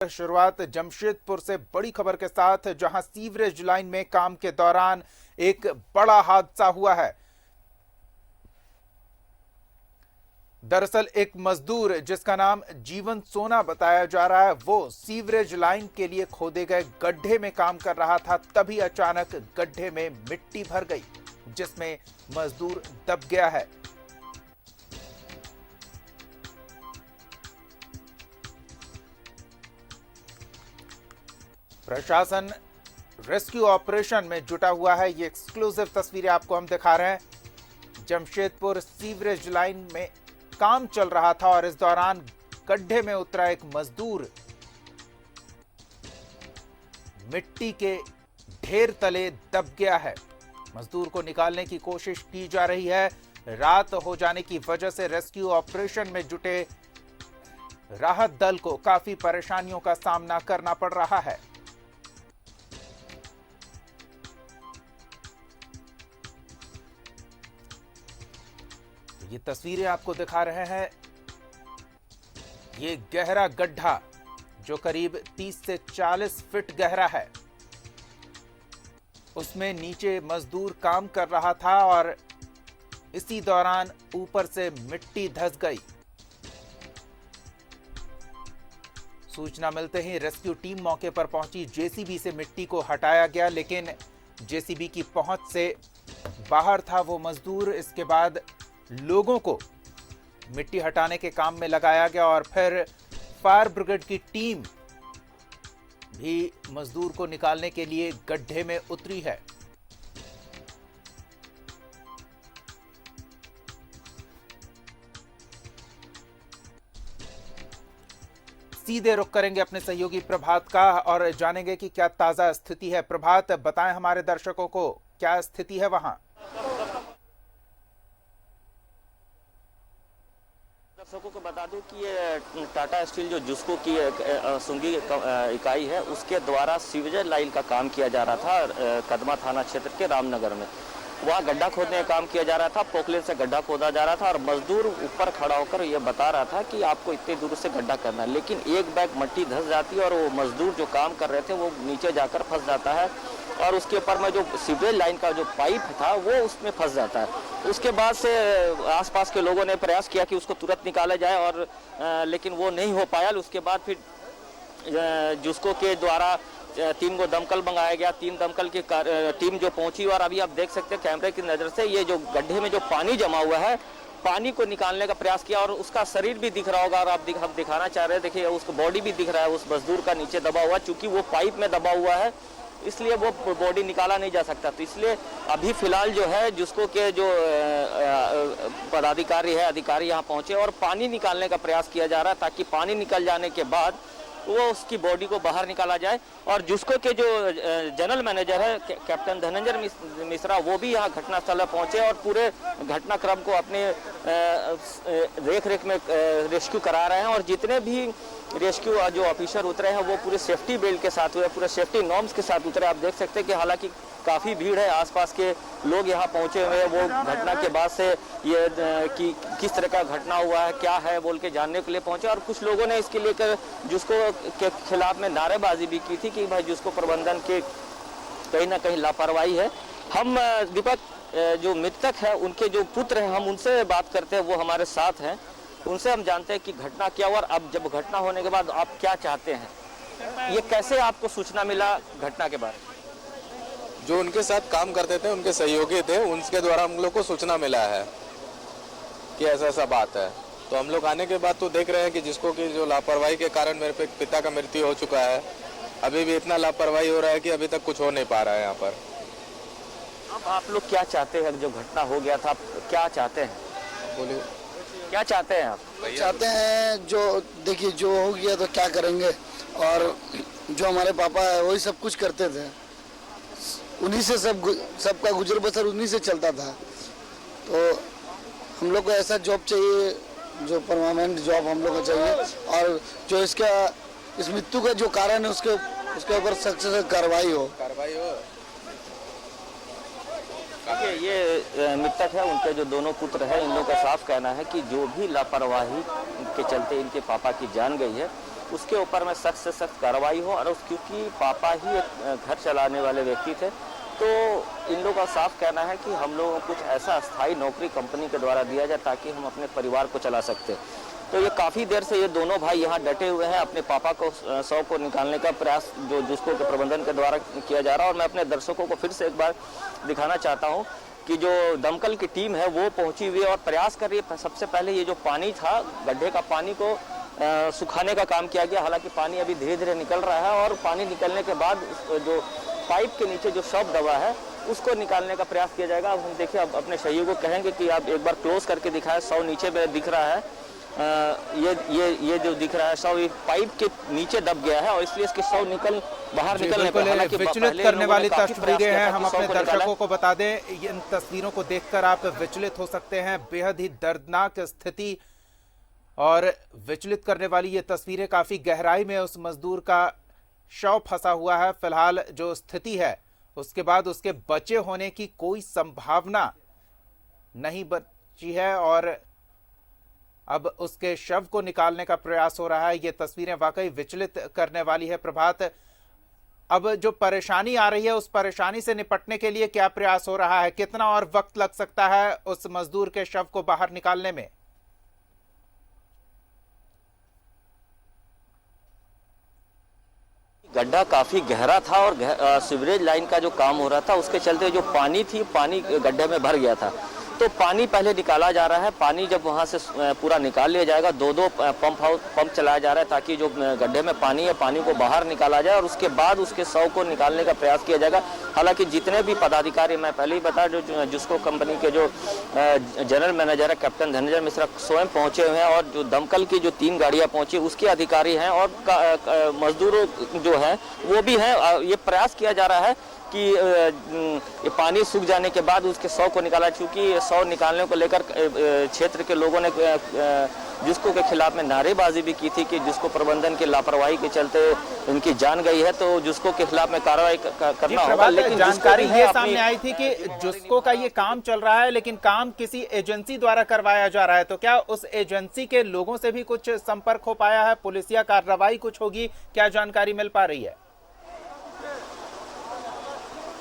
शुरुआत जमशेदपुर से बड़ी खबर के साथ, जहां सीवरेज लाइन में काम के दौरान एक बड़ा हादसा हुआ है। दरअसल एक मजदूर जिसका नाम जीवन सोना बताया जा रहा है, वो सीवरेज लाइन के लिए खोदे गए गड्ढे में काम कर रहा था। तभी अचानक गड्ढे में मिट्टी भर गई, जिसमें मजदूर दब गया है। प्रशासन रेस्क्यू ऑपरेशन में जुटा हुआ है। ये एक्सक्लूसिव तस्वीरें आपको हम दिखा रहे हैं। जमशेदपुर सीवरेज लाइन में काम चल रहा था और इस दौरान गड्ढे में उतरा एक मजदूर मिट्टी के ढेर तले दब गया है। मजदूर को निकालने की कोशिश की जा रही है। रात हो जाने की वजह से रेस्क्यू ऑपरेशन में जुटे राहत दल को काफी परेशानियों का सामना करना पड़ रहा है। ये तस्वीरें आपको दिखा रहे हैं। ये गहरा गड्ढा जो करीब 30 से 40 फीट गहरा है, उसमें नीचे मजदूर काम कर रहा था और इसी दौरान ऊपर से मिट्टी धंस गई। सूचना मिलते ही रेस्क्यू टीम मौके पर पहुंची। जेसीबी से मिट्टी को हटाया गया, लेकिन जेसीबी की पहुंच से बाहर था वो मजदूर। इसके बाद लोगों को मिट्टी हटाने के काम में लगाया गया और फिर फायर ब्रिगेड की टीम भी मजदूर को निकालने के लिए गड्ढे में उतरी है। सीधे रुख करेंगे अपने सहयोगी प्रभात का और जानेंगे कि क्या ताजा स्थिति है। प्रभात, बताएं हमारे दर्शकों को क्या स्थिति है वहां। दर्शकों को बता दूं कि ये टाटा स्टील जो जुस्को की सुंगी इकाई है, उसके द्वारा सीवरेज लाइन का काम किया जा रहा था कदमा थाना क्षेत्र के रामनगर में। वहाँ गड्ढा खोदने का काम किया जा रहा था। पोकलेन से गड्ढा खोदा जा रहा था और मजदूर ऊपर खड़ा होकर ये बता रहा था कि आपको इतनी दूर से गड्ढा करना है, लेकिन एक बैग मिट्टी धंस जाती है और वो मजदूर जो काम कर रहे थे वो नीचे जाकर फंस जाता है और उसके ऊपर में जो सीवरेज लाइन का जो पाइप था वो उसमें फंस जाता है। उसके बाद से आसपास के लोगों ने प्रयास किया कि उसको तुरंत निकाला जाए और लेकिन वो नहीं हो पाया। उसके बाद फिर जुस्को के द्वारा 3 को दमकल मंगाया गया। 3 दमकल की टीम जो पहुंची और अभी आप देख सकते हैं कैमरे की नज़र से ये जो गड्ढे में जो पानी जमा हुआ है, पानी को निकालने का प्रयास किया और उसका शरीर भी दिख रहा होगा और आप हम दिखाना चाह रहे हैं। देखिए उसको बॉडी भी दिख रहा है उस मजदूर का नीचे दबा हुआ, चूंकि वो पाइप में दबा हुआ है इसलिए वो बॉडी निकाला नहीं जा सकता। तो इसलिए अभी फिलहाल जो है जिसको के जो पदाधिकारी है, अधिकारी यहाँ पहुंचे और पानी निकालने का प्रयास किया जा रहा है, ताकि पानी निकल जाने के बाद वो उसकी बॉडी को बाहर निकाला जाए। और जिसको के जो जनरल मैनेजर है कैप्टन धनंजय मिश्रा, वो भी यहाँ घटनास्थल पर पहुंचे और पूरे घटनाक्रम को अपने देख रेख में रेस्क्यू करा रहे हैं। और जितने भी रेस्क्यू जो ऑफिसर उतरे हैं वो पूरे सेफ्टी बेल्ट के साथ हुए, पूरे सेफ्टी नॉर्म्स के साथ उतरे। आप देख सकते हैं कि हालांकि काफ़ी भीड़ है, आसपास के लोग यहाँ पहुँचे हुए हैं। वो घटना के बाद से ये कि किस तरह का घटना हुआ है, क्या है बोल के जानने के लिए पहुँचे और कुछ लोगों ने इसके लेकर जिसको के खिलाफ में नारेबाजी भी की थी कि भाई जिसको प्रबंधन के कहीं ना कहीं लापरवाही है। हम दीपक जो मृतक है उनके जो पुत्र हैं, हम उनसे बात करते हैं, वो हमारे साथ हैं। उनसे हम जानते हैं कि घटना क्या हुआ और अब जब घटना होने के बाद आप क्या चाहते हैं। ये कैसे आपको सूचना मिला घटना के बारे में? जो उनके साथ काम करते थे, उनके सहयोगी थे, उनके द्वारा हम लोग को सूचना मिला है कि ऐसा ऐसा बात है। तो हम लोग आने के बाद तो देख रहे हैं कि जिसको कि जो लापरवाही के कारण मेरे पिता का मृत्यु हो चुका है। अभी भी इतना लापरवाही हो रहा है कि अभी तक कुछ हो नहीं पा रहा है यहाँ पर। अब आप लोग क्या चाहते हैं? जो घटना हो गया था, आप क्या चाहते हैं? बोलिए, क्या चाहते हैं आप? चाहते हैं जो देखिए जो हो गया तो क्या करेंगे, और जो हमारे पापा है वही सब कुछ करते थे, उन्हीं से सबका गुजर बसर उन्हीं से चलता था। तो हम लोग को ऐसा जॉब चाहिए जो परमानेंट जॉब हम लोग को चाहिए, और जो इस मृत्यु का जो कारण है उसके ऊपर सख्त से कार्रवाई हो। ये मृतक है, उनके जो दोनों पुत्र हैं, इन लोगों का साफ कहना है कि जो भी लापरवाही के चलते इनके पापा की जान गई है, उसके ऊपर में सख्त से सख्त कार्रवाई हो। और क्योंकि पापा ही एक घर चलाने वाले व्यक्ति थे, तो इन लोगों का साफ कहना है कि हम लोगों को कुछ ऐसा अस्थायी नौकरी कंपनी के द्वारा दिया जाए ताकि हम अपने परिवार को चला सकते। तो ये काफ़ी देर से ये दोनों भाई यहाँ डटे हुए हैं, अपने पापा को शव को निकालने का प्रयास जो जुस्को के प्रबंधन के द्वारा किया जा रहा है। और मैं अपने दर्शकों को फिर से एक बार दिखाना चाहता हूँ कि जो दमकल की टीम है वो पहुंची हुई है और प्रयास कर रही है। सबसे पहले ये जो पानी था, गड्ढे का पानी को सुखाने का काम किया गया। हालांकि पानी अभी धीरे धीरे निकल रहा है और पानी निकलने के बाद जो पाइप के नीचे जो शव दबा है उसको निकालने का प्रयास किया जाएगा। अब हम देखिए, अब अपने सहयोगी को कहेंगे कि आप एक बार क्लोज करके दिखाएं। शव नीचे में दिख रहा है, ये जो दिख रहा है शव पाइप के नीचे दब गया है और इसलिए इसके शव बाहर निकलने पर हालांकि विचलित करने वाली तस्वीरें हैं। हम अपने दर्शकों को बता दें, इन तस्वीरों को देखकर आप विचलित हो सकते हैं। बेहद ही दर्दनाक स्थिति और विचलित करने वाली ये तस्वीरें। काफी गहराई में उस मजदूर का शव फंसा हुआ है। फिलहाल जो स्थिति है उसके बाद उसके बचे होने की कोई संभावना नहीं बची है और अब उसके शव को निकालने का प्रयास हो रहा है। ये तस्वीरें वाकई विचलित करने वाली है। प्रभात, अब जो परेशानी आ रही है उस परेशानी से निपटने के लिए क्या प्रयास हो रहा है? कितना और वक्त लग सकता है उस मजदूर के शव को बाहर निकालने में? गड्ढा काफी गहरा था और सीवरेज लाइन का जो काम हो रहा था उसके चलते जो पानी थी, पानी गड्ढे में भर गया था। तो पानी पहले निकाला जा रहा है। पानी जब वहां से पूरा निकाल लिया जाएगा, दो पंप चलाया जा रहा है ताकि जो गड्ढे में पानी है पानी को बाहर निकाला जाए और उसके बाद उसके शव को निकालने का प्रयास किया जाएगा। हालांकि जितने भी पदाधिकारी, मैं पहले ही बता जो जुस्को कंपनी के जो जनरल मैनेजर है कैप्टन धनंजय मिश्रा स्वयं पहुंचे हुए हैं और जो दमकल की जो 3 गाड़ियां पहुंची उसके अधिकारी हैं और मजदूरों जो है वो भी हैं। ये प्रयास किया जा रहा है कि ये पानी सूख जाने के बाद उसके शव को निकाला। चूंकि शव निकालने को लेकर क्षेत्र के लोगों ने जुस्को के खिलाफ में नारेबाजी भी की थी कि जुस्को प्रबंधन की लापरवाही के चलते उनकी जान गई है, तो जुस्को के खिलाफ में कार्रवाई करना होगा। लेकिन जानकारी ये सामने आई थी कि जुस्को का ये काम चल रहा है लेकिन काम किसी एजेंसी द्वारा करवाया जा रहा है। तो क्या उस एजेंसी के लोगों से भी कुछ संपर्क हो पाया है? पुलिसिया कार्रवाई कुछ होगी, क्या जानकारी मिल पा रही है?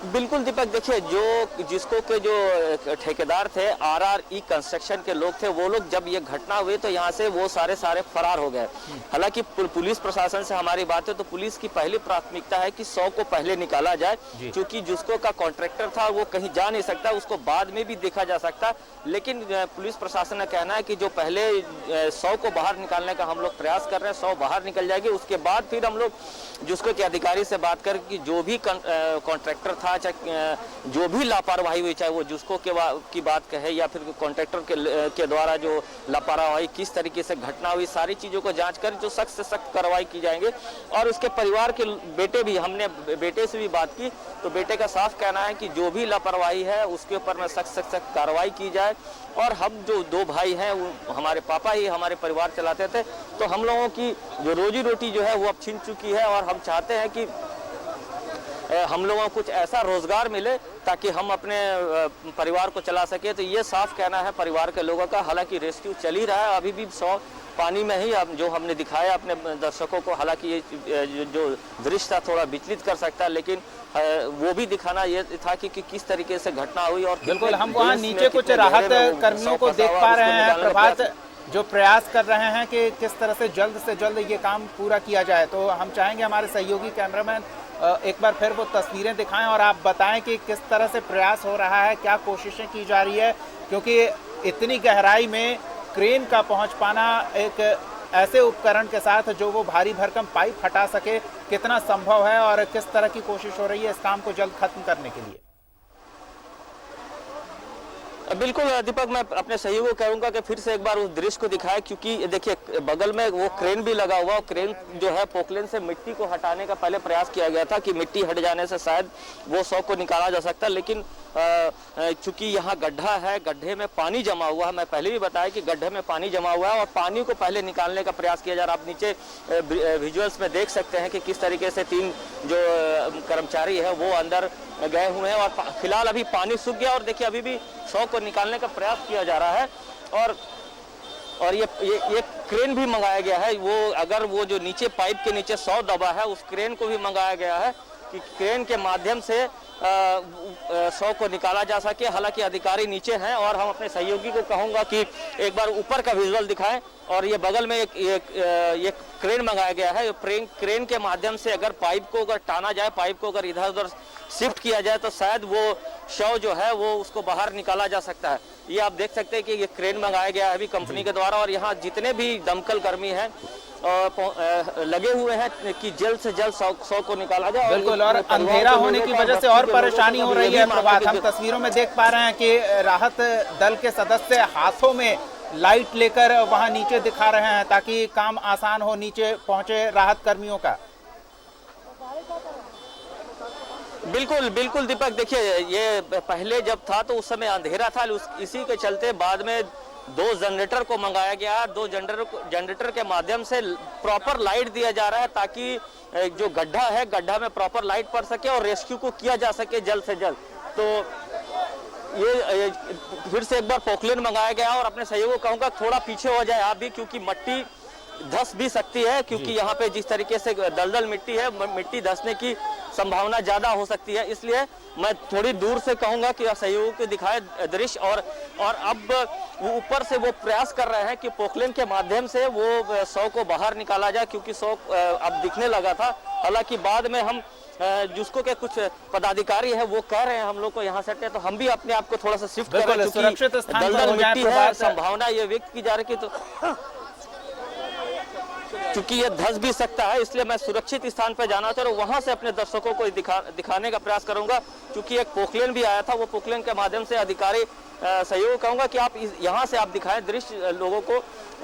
बिल्कुल दीपक, देखिए जो जिसको के जो ठेकेदार थे RRE कंस्ट्रक्शन के लोग थे, वो लोग जब ये घटना हुई तो यहाँ से वो सारे फरार हो गए। हालांकि पुलिस प्रशासन से हमारी बात है तो पुलिस की पहली प्राथमिकता है कि शव को पहले निकाला जाए, क्योंकि जिसको का कॉन्ट्रैक्टर था वो कहीं जा नहीं सकता, उसको बाद में भी देखा जा सकता। लेकिन पुलिस प्रशासन का कहना है कि जो पहले शव को बाहर निकालने का हम लोग प्रयास कर रहे हैं, शव बाहर निकल जाएगी, उसके बाद फिर हम लोग जिसको के अधिकारी से बात कर कि जो भी कॉन्ट्रैक्टर था, चाहे जो भी लापरवाही हुई, चाहे वो जिसको की बात कहे या फिर कॉन्ट्रैक्टर के द्वारा जो लापरवाही किस तरीके से घटना हुई, सारी चीजों को जांच कर जो सख्त से सख्त कार्रवाई की जाएंगे। और उसके परिवार के बेटे भी, हमने बेटे से भी बात की तो बेटे का साफ कहना है कि जो भी लापरवाही है उसके ऊपर में सख्त से सख्त कार्रवाई की जाए। और हम जो 2 भाई हैं, वो हमारे पापा ही हमारे परिवार चलाते थे, तो हम लोगों की जो रोजी रोटी जो है वो अब छिन चुकी है और हम चाहते हैं कि हम लोगों को कुछ ऐसा रोजगार मिले ताकि हम अपने परिवार को चला सके। तो ये साफ कहना है परिवार के लोगों का। हालांकि रेस्क्यू चल ही रहा है, अभी भी 100 पानी में ही जो हमने दिखाया अपने दर्शकों को। हालांकि ये जो दृश्य था थोड़ा विचलित कर सकता है, लेकिन वो भी दिखाना ये था कि किस तरीके से घटना हुई। और बिल्कुल हम वहाँ नीचे कुछ राहत कर्मियों को देख पा रहे हैं प्रभात, जो प्रयास कर रहे हैं कि किस तरह से जल्द ये काम पूरा किया जाए। तो हम चाहेंगे हमारे सहयोगी कैमरामैन एक बार फिर वो तस्वीरें दिखाएं और आप बताएं कि किस तरह से प्रयास हो रहा है, क्या कोशिशें की जा रही है, क्योंकि इतनी गहराई में क्रेन का पहुंच पाना एक ऐसे उपकरण के साथ जो वो भारी भरकम पाइप हटा सके, कितना संभव है और किस तरह की कोशिश हो रही है इस काम को जल्द खत्म करने के लिए। बिल्कुल दीपक, मैं अपने सहयोगी को कहूंगा कि फिर से एक बार उस दृश्य को दिखाए, क्योंकि देखिए बगल में वो क्रेन भी लगा हुआ। क्रेन जो है पोकलेन से मिट्टी को हटाने का पहले प्रयास किया गया था कि मिट्टी हट जाने से शायद वो शव को निकाला जा सकता, लेकिन चूंकि यहाँ गड्ढा है, गड्ढे में पानी जमा हुआ है। मैं पहले भी बताया कि गड्ढे में पानी जमा हुआ है और पानी को पहले निकालने का प्रयास किया जा रहा है। आप नीचे विजुअल्स में देख सकते हैं कि किस तरीके से 3 जो कर्मचारी है वो अंदर गए हुए हैं और फिलहाल अभी पानी सूख गया और देखिए अभी भी शव को निकालने का प्रयास किया जा रहा है। और और ये क्रेन भी मंगाया गया है। वो अगर वो जो नीचे पाइप के नीचे 100 दबा है, उस क्रेन को भी मंगाया गया है कि क्रेन के माध्यम से 100 को निकाला जा सके। हालांकि अधिकारी नीचे हैं और हम अपने सहयोगी को कहूँगा कि एक बार ऊपर का विजुअल दिखाएं। और ये बगल में एक क्रेन मंगाया गया है। क्रेन के माध्यम से अगर पाइप को अगर टाना जाए, पाइप को अगर इधर उधर शिफ्ट किया जाए तो शायद वो शव जो है वो उसको बाहर निकाला जा सकता है। ये आप देख सकते हैं कि ये क्रेन मंगाया गया है अभी कंपनी के द्वारा, और यहाँ जितने भी दमकल कर्मी हैं लगे हुए हैं कि जल्द से जल्द 100 को निकाला जाए। बिल्कुल, और अंधेरा होने की वजह से और परेशानी हो रही है। प्रभात, हम तस्वीरों में देख पा रहे हैं कि राहत दल के सदस्य हाथों में लाइट लेकर वहां नीचे दिखा रहे हैं ताकि काम आसान हो नीचे पहुंचे राहत कर्मियों का। बिल्कुल बिल्कुल दीपक, देखिए ये पहले जब था तो उस समय अंधेरा था, इसी के चलते बाद में 2 जनरेटर को मंगाया गया। 2 जनरेटर के माध्यम से प्रॉपर लाइट दिया जा रहा है ताकि जो गड्ढा है, गड्ढा में प्रॉपर लाइट पड़ सके और रेस्क्यू को किया जा सके जल्द से जल्द। तो ये फिर से एक बार पोकलेन मंगाया गया और अपने सहयोग को कहूँगा थोड़ा पीछे हो जाए आप भी, क्योंकि मिट्टी धस भी सकती है, क्योंकि यहाँ पे जिस तरीके से दलदल मिट्टी है, मिट्टी धसने की संभावना ज्यादा हो सकती है। इसलिए मैं थोड़ी दूर से कहूंगा कि सहयोग को दिखाए दृश्य। और अब वो ऊपर से वो प्रयास कर रहे हैं कि पोकलेन के माध्यम से वो 100 को बाहर निकाला जाए, क्योंकि 100 अब दिखने लगा था। हालांकि बाद में हम जिसको के कुछ पदाधिकारी है वो कह रहे हैं हम लोग को यहाँ से, तो हम भी अपने आप को थोड़ा सा शिफ्ट कर रहे हैं, सुरक्षित स्थान पर दलदल हो जाए। मिट्टी है, संभावना ये व्यक्त की जा रही है, तो क्योंकि ये धस भी सकता है, इसलिए मैं सुरक्षित स्थान पर जाना चाह रहा हूँ। वहां से अपने दर्शकों को दिखाने का प्रयास करूंगा। क्योंकि एक पोकलेन भी आया था, वो पोकलेन के माध्यम से अधिकारी सहयोग कहूंगा कि आप यहाँ से आप दिखाएं दृश्य लोगों को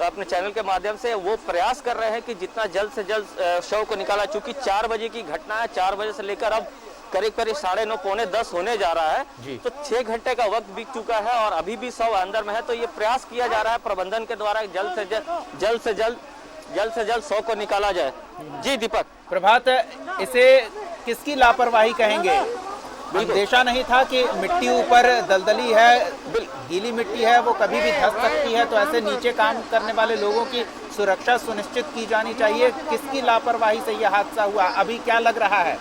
अपने चैनल के माध्यम से। वो प्रयास कर रहे हैं कि जितना जल्द से जल्द शव को निकाला। चूंकि 4 बजे की घटना है, 4 बजे से लेकर अब करीब 9:30 पौने 10 होने जा रहा है, तो 6 घंटे का वक्त बीत चुका है और अभी भी शव अंदर में है। तो ये प्रयास किया जा रहा है प्रबंधन के द्वारा जल्द से जल्द 100 को निकाला जाए। जी दीपक। प्रभात, इसे किसकी लापरवाही कहेंगे? अंदेशा नहीं था कि मिट्टी ऊपर दलदली है, गीली मिट्टी है, वो कभी भी धस सकती है, तो ऐसे नीचे काम करने वाले लोगों की सुरक्षा सुनिश्चित की जानी चाहिए। किसकी लापरवाही से यह हादसा हुआ, अभी क्या लग रहा है?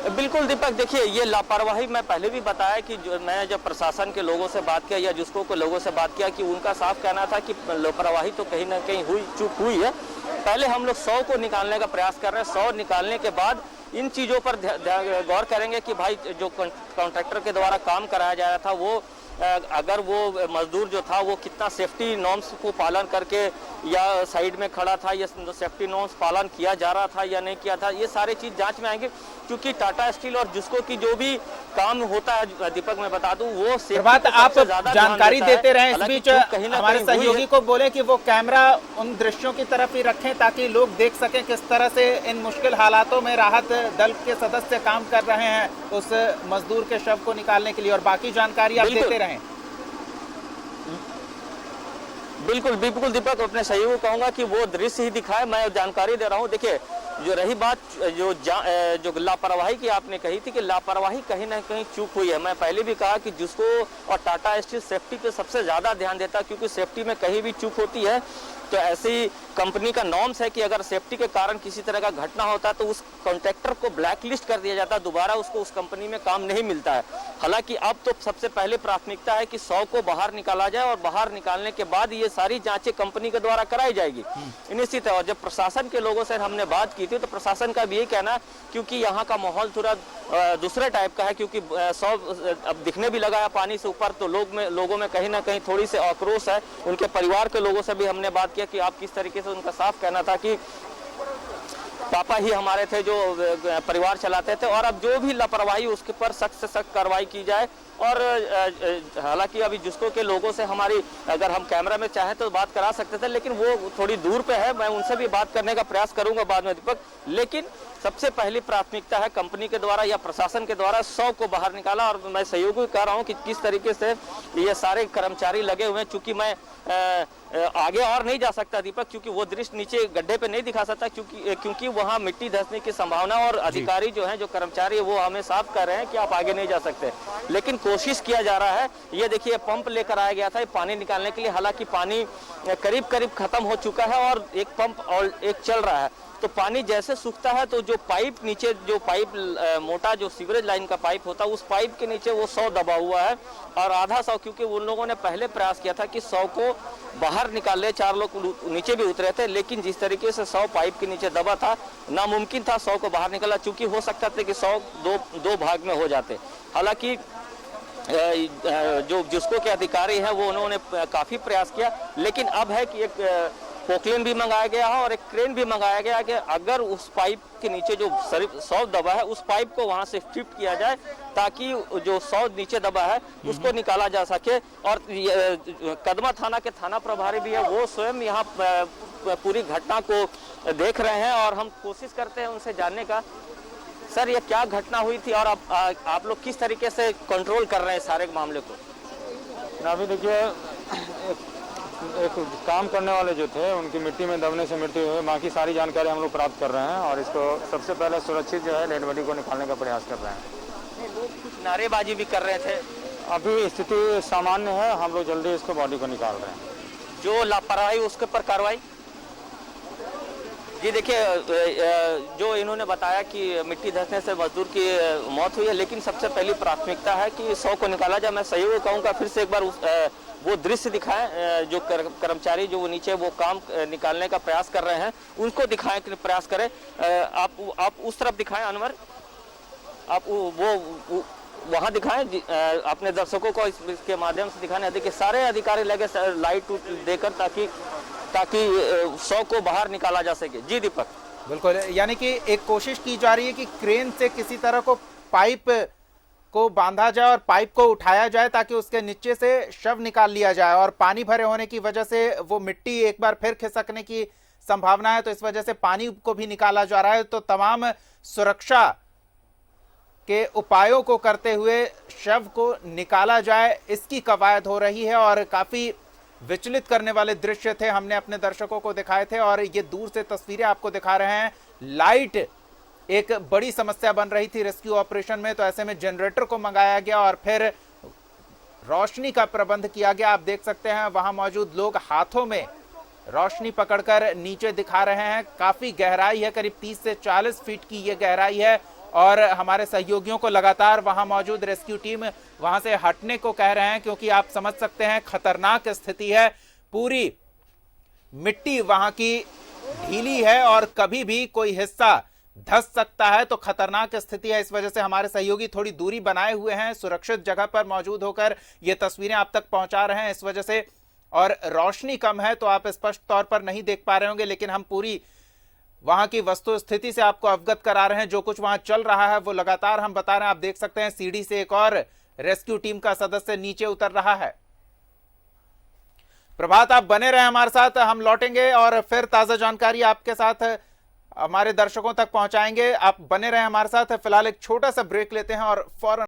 बिल्कुल दीपक, देखिए ये लापरवाही मैं पहले भी बताया कि मैं जब प्रशासन के लोगों से बात किया या जिसको को लोगों से बात किया कि उनका साफ कहना था कि लापरवाही तो कहीं ना कहीं चूक हुई है। पहले हम लोग 100 को निकालने का प्रयास कर रहे हैं। 100 निकालने के बाद इन चीज़ों पर गौर करेंगे कि भाई जो कॉन्ट्रैक्टर के द्वारा काम कराया जा रहा था वो अगर वो मजदूर जो था वो कितना सेफ्टी नॉर्म्स को पालन करके या साइड में खड़ा था, या सेफ्टी नॉर्म्स पालन किया जा रहा था या नहीं किया था, ये सारे चीज जांच में आएंगे। क्योंकि टाटा स्टील और जिसको की जो भी काम होता है दीपक मैं बता दूं वो प्रभात, आप जानकारी देते रहे। इस बीच हमारे सहयोगी को बोले कि वो कैमरा उन दृश्यों की तरफ ही रखें ताकि लोग देख सकें किस तरह से इन मुश्किल हालातों में राहत दल के सदस्य काम कर रहे हैं उस मजदूर के शव को निकालने के लिए, और बाकी जानकारी आप देते रहें। बिल्कुल बिल्कुल दीपक, अपने सहयोगी को कहूंगा कि वो दृश्य ही दिखाए, मैं जानकारी दे रहा हूं। देखिए जो रही बात जो लापरवाही की आपने कही थी कि लापरवाही कहीं ना कहीं चूक हुई है। मैं पहले भी कहा कि जिसको और टाटा स्टील सेफ्टी पे सबसे ज्यादा ध्यान देता है, क्योंकि सेफ्टी में कहीं भी चूक होती है तो ऐसी कंपनी का नॉर्म्स है कि अगर सेफ्टी के कारण किसी तरह का घटना होता है तो उस कॉन्ट्रैक्टर को ब्लैक लिस्ट कर दिया जाता है, दोबारा उसको उस कंपनी में काम नहीं मिलता है। हालांकि अब तो सबसे पहले प्राथमिकता है कि 100 को बाहर निकाला जाए और बाहर निकालने के बाद ये सारी जांचें कंपनी के द्वारा कराई जाएगी निश्चित है। और जब प्रशासन के लोगों से हमने बात की थी तो प्रशासन का भी यही कहना, क्योंकि यहाँ का माहौल थोड़ा दूसरे टाइप का है, क्योंकि 100 अब दिखने भी लगा है पानी से ऊपर, तो लोगों में कहीं ना कहीं थोड़ी सी आक्रोश है। उनके परिवार के लोगों से भी हमने बात किया कि आप किस तरीके से, उनका साफ कहना था कि पापा ही हमारे थे जो परिवार चलाते थे, और अब जो भी लापरवाही उसके पर सख्त से सख्त कार्रवाई की जाए। और हालांकि अभी जिसको के लोगों से हमारी अगर हम कैमरा में चाहे तो बात करा सकते थे, लेकिन वो थोड़ी दूर पे है, मैं उनसे भी बात करने का प्रयास करूंगा बाद में दीपक। लेकिन सबसे पहली प्राथमिकता है कंपनी के द्वारा या प्रशासन के द्वारा 100 को बाहर निकाला। और मैं सहयोगी कह रहा हूं कि किस तरीके से ये सारे कर्मचारी लगे हुए हैं। चूंकि मैं आगे और नहीं जा सकता दीपक, क्योंकि वो दृश्य नीचे गड्ढे पे नहीं दिखा सकता, क्योंकि वहाँ मिट्टी धंसने की संभावना, और अधिकारी जो हैं, जो कर्मचारी है, वो हमें साफ कर रहे हैं कि आप आगे नहीं जा सकते, लेकिन कोशिश किया जा रहा है। ये देखिए पंप लेकर आया गया था पानी निकालने के लिए, हालांकि पानी करीब करीब खत्म हो चुका है और एक पंप और एक चल रहा है। तो पानी जैसे सूखता है तो जो पाइप नीचे, जो पाइप मोटा जो सीवरेज लाइन का पाइप होता है, उस पाइप के नीचे वो 100 दबा हुआ है, और आधा 100, क्योंकि उन लोगों ने पहले प्रयास किया था कि 100 को बाहर निकाल ले, 4 लोग नीचे भी उतरे थे, लेकिन जिस तरीके से 100 पाइप के नीचे दबा था, नामुमकिन था 100 को बाहर निकाला, चूंकि हो सकता था कि 100 दो भाग में हो जाते। हालांकि जो जिसको के अधिकारी हैं वो उन्होंने काफी प्रयास किया, लेकिन अब है कि एक पोकलेन भी मंगाया गया है और एक क्रेन भी मंगाया गया कि अगर उस पाइप के नीचे जो 100 दबा है, उस पाइप को वहां से शिफ्ट किया जाए, ताकि जो 100 नीचे दबा है उसको निकाला जा सके। और कदमा थाना के थाना प्रभारी भी है, वो स्वयं यहाँ पूरी घटना को देख रहे हैं, और हम कोशिश करते हैं उनसे जानने का, सर ये क्या घटना हुई थी और आप लोग किस तरीके से कंट्रोल कर रहे हैं सारे मामले को? अभी देखिए, एक काम करने वाले जो थे उनकी मिट्टी में दबने से मृत्यु हुई, बाकी सारी जानकारी हम लोग प्राप्त कर रहे हैं, और इसको सबसे पहले सुरक्षित जो है डेड बॉडी को निकालने का प्रयास कर रहे हैं। लोग कुछ नारेबाजी भी कर रहे थे। अभी स्थिति सामान्य है, हम लोग जल्दी इसको बॉडी को निकाल रहे हैं। जो लापरवाही उसके पर कार्रवाई। जी देखिए, जो इन्होंने बताया कि मिट्टी धंसने से मजदूर की मौत हुई है, लेकिन सबसे पहली प्राथमिकता है कि 100 को निकाला जाए। मैं सहयोग कहूँगा, फिर से एक बार वो दृश्य दिखाएं, जो कर्मचारी जो वो नीचे वो काम निकालने का प्रयास कर रहे हैं, उनको दिखाएं कि प्रयास करें। आप उस तरफ दिखाएं अनवर, आप वो वहाँ दिखाएं, अपने दर्शकों को इसके माध्यम से दिखाने। देखिए सारे अधिकारी लगे लाइट देकर, ताकि 100 को बाहर निकाला जा सके। जी दीपक। बिल्कुल, यानी कि एक कोशिश की जा रही है कि क्रेन से किसी तरह को पाइप को बांधा जाए और पाइप को उठाया जाए, ताकि उसके नीचे से शव निकाल लिया जाए, और पानी भरे होने की वजह से वो मिट्टी एक बार फिर खिसकने की संभावना है, तो इस वजह से पानी को भी निकाला जा रहा है। तो तमाम सुरक्षा के उपायों को करते हुए शव को निकाला जाए, इसकी कवायद हो रही है। और काफी विचलित करने वाले दृश्य थे, हमने अपने दर्शकों को दिखाए थे, और ये दूर से तस्वीरें आपको दिखा रहे हैं। लाइट एक बड़ी समस्या बन रही थी रेस्क्यू ऑपरेशन में, तो ऐसे में जनरेटर को मंगाया गया और फिर रोशनी का प्रबंध किया गया। आप देख सकते हैं वहां मौजूद लोग हाथों में रोशनी पकड़कर नीचे दिखा रहे हैं। काफी गहराई है, करीब 30 से 40 फीट की ये गहराई है, और हमारे सहयोगियों को लगातार वहां मौजूद रेस्क्यू टीम वहां से हटने को कह रहे हैं, क्योंकि आप समझ सकते हैं खतरनाक स्थिति है। पूरी मिट्टी वहां की ढीली है और कभी भी कोई हिस्सा धंस सकता है, तो खतरनाक स्थिति है। इस वजह से हमारे सहयोगी थोड़ी दूरी बनाए हुए हैं, सुरक्षित जगह पर मौजूद होकर ये तस्वीरें आप तक पहुंचा रहे हैं इस वजह से। और रोशनी कम है तो आप स्पष्ट तौर पर नहीं देख पा रहे होंगे, लेकिन हम पूरी वहां की वस्तु स्थिति से आपको अवगत करा रहे हैं। जो कुछ वहां चल रहा है वो लगातार हम बता रहे हैं। आप देख सकते हैं सीढ़ी से एक और रेस्क्यू टीम का सदस्य नीचे उतर रहा है। प्रभात, आप बने रहे हमारे साथ, हम लौटेंगे और फिर ताजा जानकारी आपके साथ हमारे दर्शकों तक पहुंचाएंगे। आप बने रहे हमारे साथ। फिलहाल एक छोटा सा ब्रेक लेते हैं और फौरन